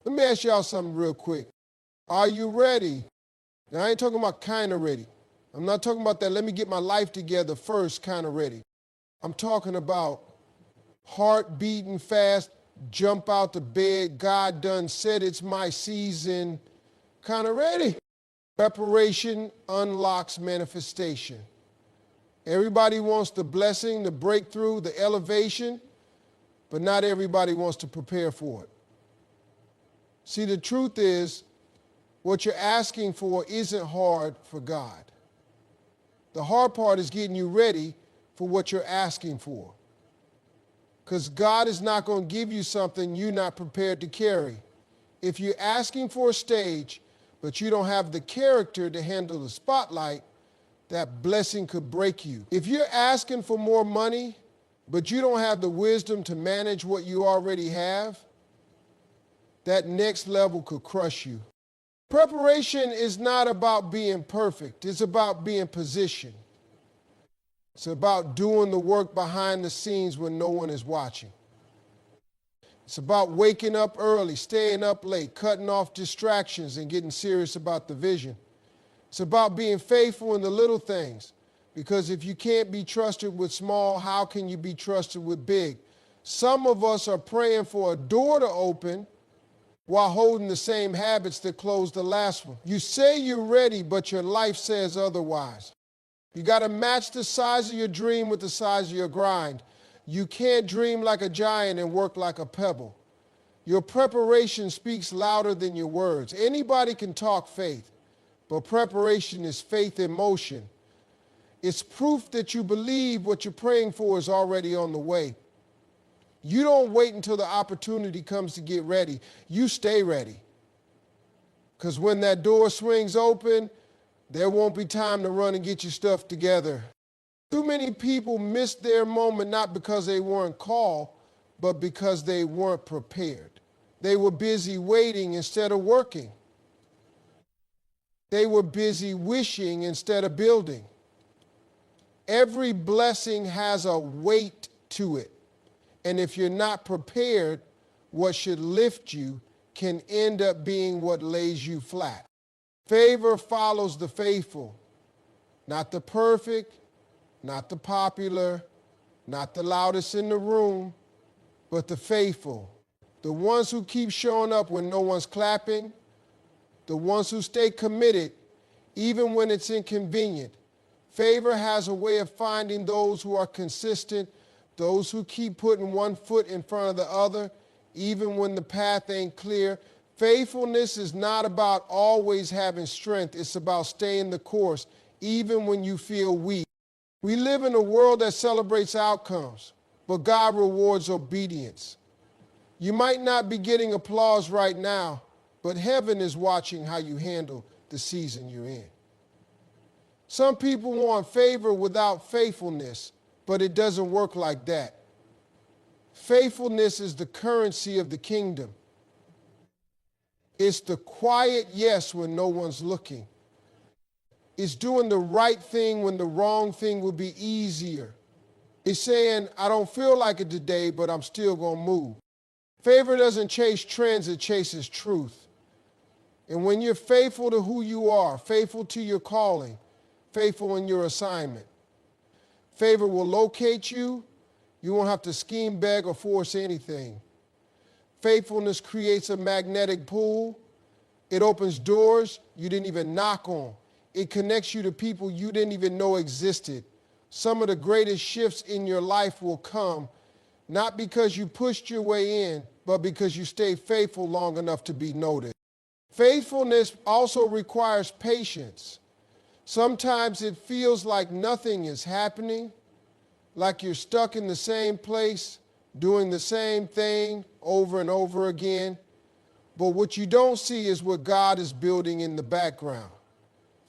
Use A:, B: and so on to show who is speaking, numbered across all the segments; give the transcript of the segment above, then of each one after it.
A: Let me ask y'all something real quick. Are you ready? Now, I ain't talking about kind of ready. I'm not talking about that let me get my life together first kind of ready. I'm talking about heart beating fast, jump out the bed, God done said it's my season, kind of ready. Preparation unlocks manifestation. Everybody wants the blessing, the breakthrough, the elevation, but not everybody wants to prepare for it. See, the truth is, what you're asking for isn't hard for God. The hard part is getting you ready for what you're asking for. Because God is not going to give you something you're not prepared to carry. If you're asking for a stage, but you don't have the character to handle the spotlight, that blessing could break you. If you're asking for more money, but you don't have the wisdom to manage what you already have, that next level could crush you. Preparation is not about being perfect. It's about being positioned. It's about doing the work behind the scenes when no one is watching. It's about waking up early, staying up late, cutting off distractions and getting serious about the vision. It's about being faithful in the little things, because if you can't be trusted with small, how can you be trusted with big? Some of us are praying for a door to open while holding the same habits that closed the last one. You say you're ready, but your life says otherwise. You got to match the size of your dream with the size of your grind. You can't dream like a giant and work like a pebble. Your preparation speaks louder than your words. Anybody can talk faith, but preparation is faith in motion. It's proof that you believe what you're praying for is already on the way. You don't wait until the opportunity comes to get ready. You stay ready. Because when that door swings open, there won't be time to run and get your stuff together. Too many people miss their moment not because they weren't called, but because they weren't prepared. They were busy waiting instead of working. They were busy wishing instead of building. Every blessing has a weight to it. And if you're not prepared, what should lift you can end up being what lays you flat. Favor follows the faithful, not the perfect, not the popular, not the loudest in the room, but the faithful. The ones who keep showing up when no one's clapping, the ones who stay committed even when it's inconvenient. Favor has a way of finding those who are consistent, those who keep putting one foot in front of the other, even when the path ain't clear. Faithfulness is not about always having strength. It's about staying the course, even when you feel weak. We live in a world that celebrates outcomes, but God rewards obedience. You might not be getting applause right now, but heaven is watching how you handle the season you're in. Some people want favor without faithfulness, but it doesn't work like that. Faithfulness is the currency of the kingdom. It's the quiet yes when no one's looking. It's doing the right thing when the wrong thing would be easier. It's saying, I don't feel like it today, but I'm still going to move. Favor doesn't chase trends, it chases truth. And when you're faithful to who you are, faithful to your calling, faithful in your assignment, favor will locate you. You won't have to scheme, beg, or force anything. Faithfulness creates a magnetic pull. It opens doors you didn't even knock on. It connects you to people you didn't even know existed. Some of the greatest shifts in your life will come, not because you pushed your way in, but because you stayed faithful long enough to be noticed. Faithfulness also requires patience. Sometimes it feels like nothing is happening, like you're stuck in the same place, doing the same thing over and over again. But what you don't see is what God is building in the background.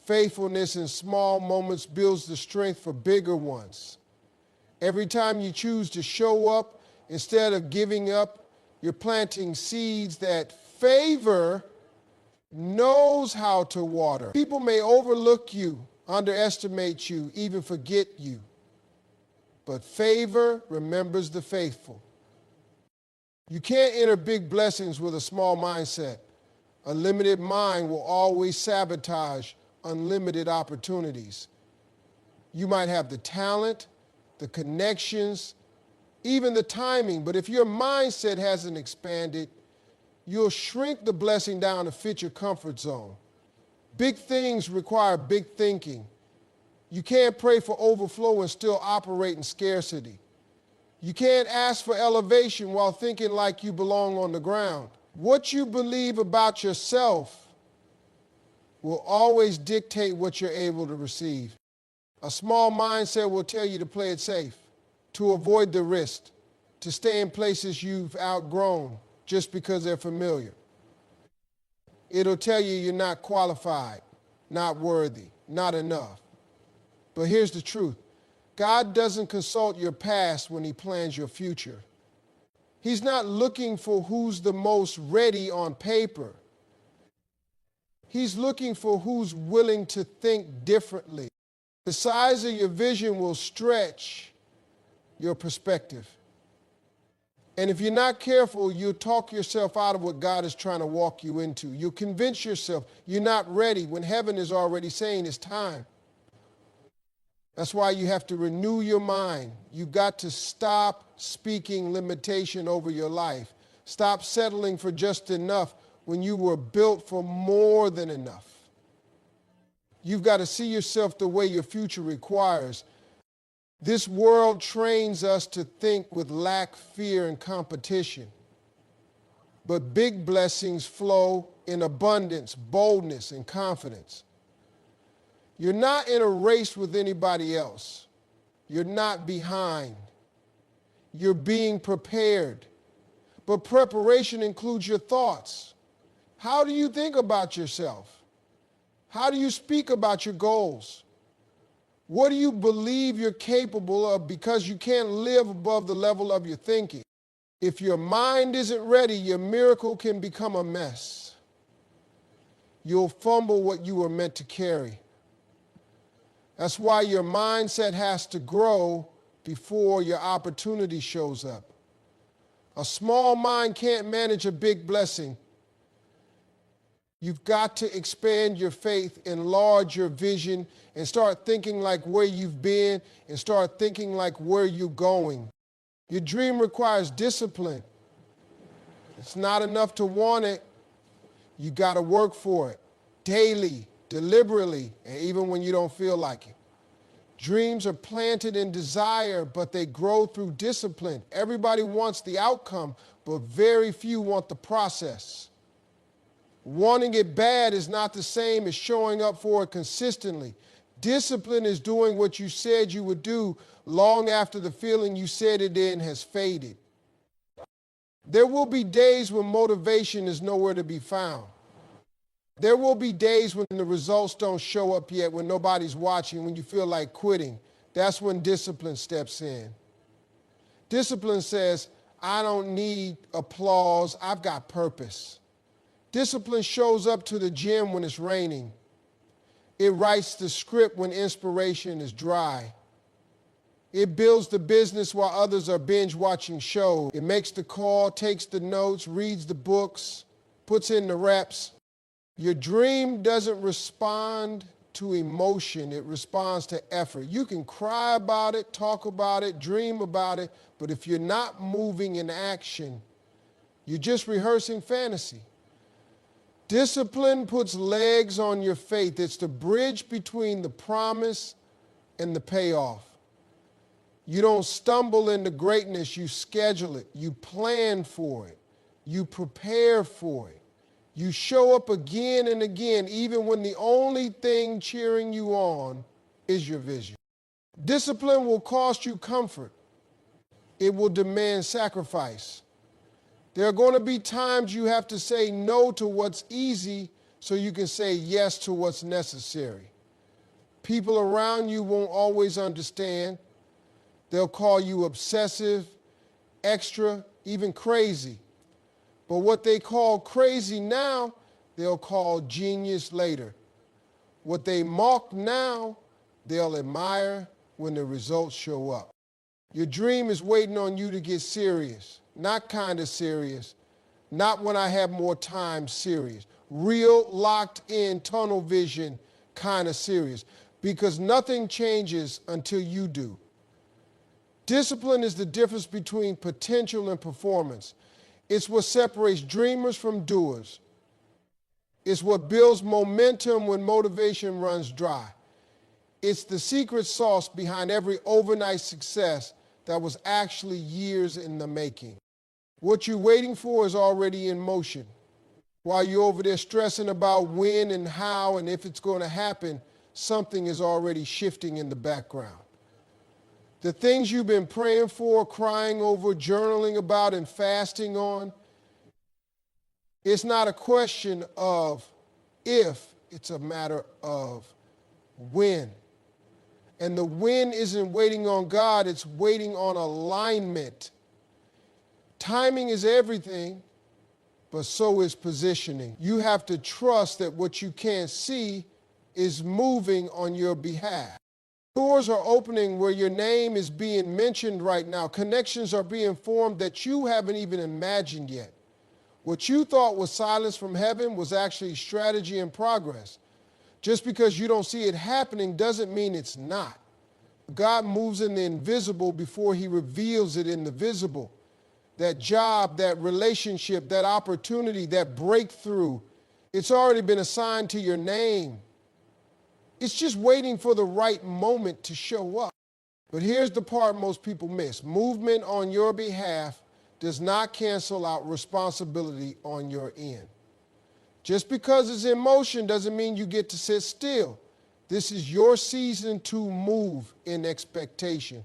A: Faithfulness in small moments builds the strength for bigger ones. Every time you choose to show up instead of giving up, you're planting seeds that favor knows how to water. People may overlook you, underestimate you, even forget you. But favor remembers the faithful. You can't enter big blessings with a small mindset. A limited mind will always sabotage unlimited opportunities. You might have the talent, the connections, even the timing, but if your mindset hasn't expanded, you'll shrink the blessing down to fit your comfort zone. Big things require big thinking. You can't pray for overflow and still operate in scarcity. You can't ask for elevation while thinking like you belong on the ground. What you believe about yourself will always dictate what you're able to receive. A small mindset will tell you to play it safe, to avoid the risk, to stay in places you've outgrown just because they're familiar. It'll tell you you're not qualified, not worthy, not enough. But here's the truth. God doesn't consult your past when he plans your future. He's not looking for who's the most ready on paper. He's looking for who's willing to think differently. The size of your vision will stretch your perspective. And if you're not careful, you'll talk yourself out of what God is trying to walk you into. You'll convince yourself you're not ready when heaven is already saying it's time. That's why you have to renew your mind. You've got to stop speaking limitation over your life. Stop settling for just enough when you were built for more than enough. You've got to see yourself the way your future requires. This world trains us to think with lack, fear, and competition. But big blessings flow in abundance, boldness, and confidence. You're not in a race with anybody else. You're not behind. You're being prepared. But preparation includes your thoughts. How do you think about yourself? How do you speak about your goals? What do you believe you're capable of, because you can't live above the level of your thinking? If your mind isn't ready, your miracle can become a mess. You'll fumble what you were meant to carry. That's why your mindset has to grow before your opportunity shows up. A small mind can't manage a big blessing. You've got to expand your faith, enlarge your vision, and start thinking like where you've been and start thinking like where you're going. Your dream requires discipline. It's not enough to want it. You got to work for it daily, deliberately, and even when you don't feel like it. Dreams are planted in desire, but they grow through discipline. Everybody wants the outcome, but very few want the process. Wanting it bad is not the same as showing up for it consistently. Discipline is doing what you said you would do long after the feeling you said it in has faded. There will be days when motivation is nowhere to be found. There will be days when the results don't show up yet, when nobody's watching, when you feel like quitting. That's when discipline steps in. Discipline says, I don't need applause, I've got purpose. Discipline shows up to the gym when it's raining. It writes the script when inspiration is dry. It builds the business while others are binge watching shows. It makes the call, takes the notes, reads the books, puts in the reps. Your dream doesn't respond to emotion, it responds to effort. You can cry about it, talk about it, dream about it, but if you're not moving in action, you're just rehearsing fantasy. Discipline puts legs on your faith. It's the bridge between the promise and the payoff. You don't stumble into greatness, you schedule it, you plan for it, you prepare for it. You show up again and again, even when the only thing cheering you on is your vision. Discipline will cost you comfort. It will demand sacrifice. There are going to be times you have to say no to what's easy so you can say yes to what's necessary. People around you won't always understand. They'll call you obsessive, extra, even crazy. But what they call crazy now, they'll call genius later. What they mock now, they'll admire when the results show up. Your dream is waiting on you to get serious, not kind of serious, not when I have more time serious. Real, locked in, tunnel vision kind of serious. Because nothing changes until you do. Discipline is the difference between potential and performance. It's what separates dreamers from doers. It's what builds momentum when motivation runs dry. It's the secret sauce behind every overnight success that was actually years in the making. What you're waiting for is already in motion. While you're over there stressing about when and how and if it's going to happen, something is already shifting in the background. The things you've been praying for, crying over, journaling about, and fasting on, it's not a question of if, it's a matter of when. And the when isn't waiting on God, it's waiting on alignment. Timing is everything, but so is positioning. You have to trust that what you can't see is moving on your behalf. Doors are opening where your name is being mentioned right now. Connections are being formed that you haven't even imagined yet. What you thought was silence from heaven was actually strategy and progress. Just because you don't see it happening doesn't mean it's not. God moves in the invisible before he reveals it in the visible. That job, that relationship, that opportunity, that breakthrough, it's already been assigned to your name. It's just waiting for the right moment to show up. But here's the part most people miss. Movement on your behalf does not cancel out responsibility on your end. Just because it's in motion doesn't mean you get to sit still. This is your season to move in expectation.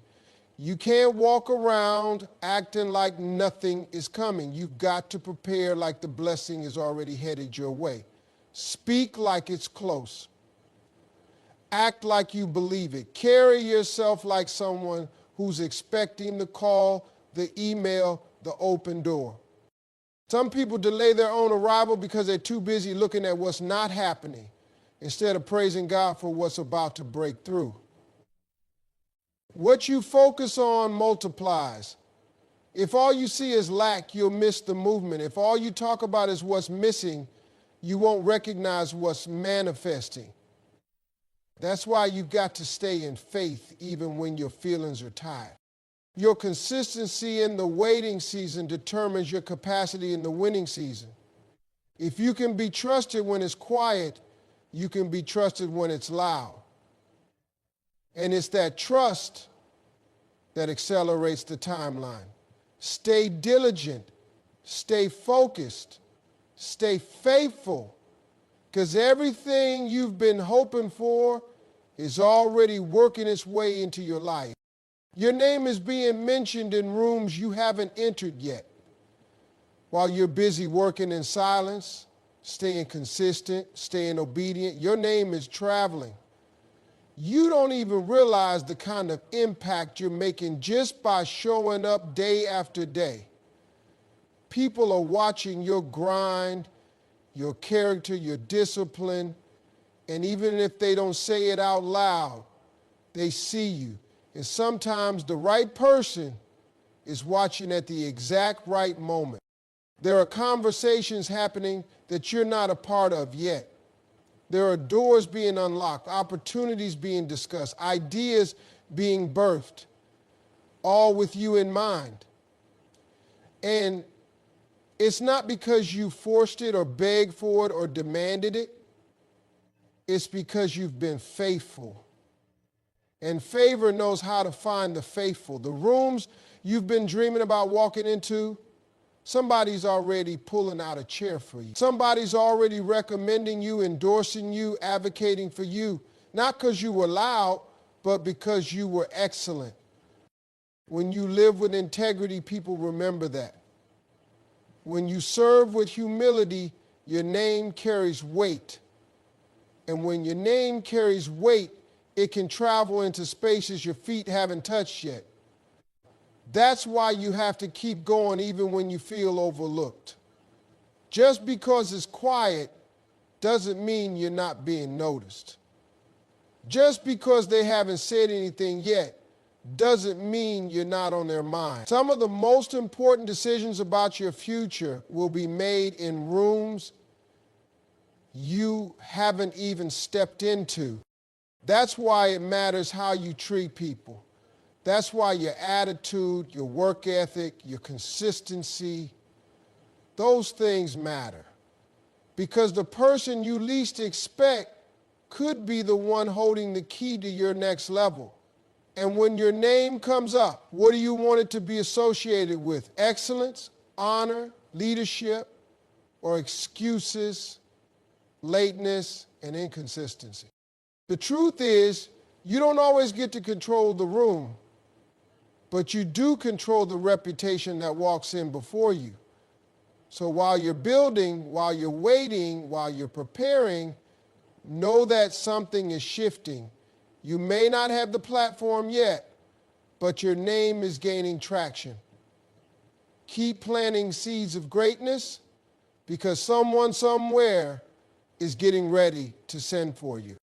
A: You can't walk around acting like nothing is coming. You've got to prepare like the blessing is already headed your way. Speak like it's close. Act like you believe it. Carry yourself like someone who's expecting the call, the email, the open door. Some people delay their own arrival because they're too busy looking at what's not happening instead of praising God for what's about to break through. What you focus on multiplies. If all you see is lack, you'll miss the movement. If all you talk about is what's missing, you won't recognize what's manifesting. That's why you've got to stay in faith even when your feelings are tired. Your consistency in the waiting season determines your capacity in the winning season. If you can be trusted when it's quiet, you can be trusted when it's loud. And it's that trust that accelerates the timeline. Stay diligent, stay focused, stay faithful, because everything you've been hoping for is already working its way into your life. Your name is being mentioned in rooms you haven't entered yet. While you're busy working in silence, staying consistent, staying obedient, your name is traveling. You don't even realize the kind of impact you're making just by showing up day after day. People are watching your grind, your character, your discipline, and even if they don't say it out loud, they see you. And sometimes the right person is watching at the exact right moment. There are conversations happening that you're not a part of yet. There are doors being unlocked, opportunities being discussed, ideas being birthed, all with you in mind. And it's not because you forced it or begged for it or demanded it. It's because you've been faithful. And favor knows how to find the faithful. The rooms you've been dreaming about walking into, somebody's already pulling out a chair for you. Somebody's already recommending you, endorsing you, advocating for you, not because you were loud, but because you were excellent. When you live with integrity, people remember that. When you serve with humility, your name carries weight. And when your name carries weight, it can travel into spaces your feet haven't touched yet. That's why you have to keep going even when you feel overlooked. Just because it's quiet doesn't mean you're not being noticed. Just because they haven't said anything yet doesn't mean you're not on their mind. Some of the most important decisions about your future will be made in rooms you haven't even stepped into. That's why it matters how you treat people. That's why your attitude, your work ethic, your consistency, those things matter. Because the person you least expect could be the one holding the key to your next level. And when your name comes up, what do you want it to be associated with? Excellence, honor, leadership, or excuses, lateness, and inconsistency? The truth is, you don't always get to control the room, but you do control the reputation that walks in before you. So while you're building, while you're waiting, while you're preparing, know that something is shifting. You may not have the platform yet, but your name is gaining traction. Keep planting seeds of greatness because someone somewhere is getting ready to send for you.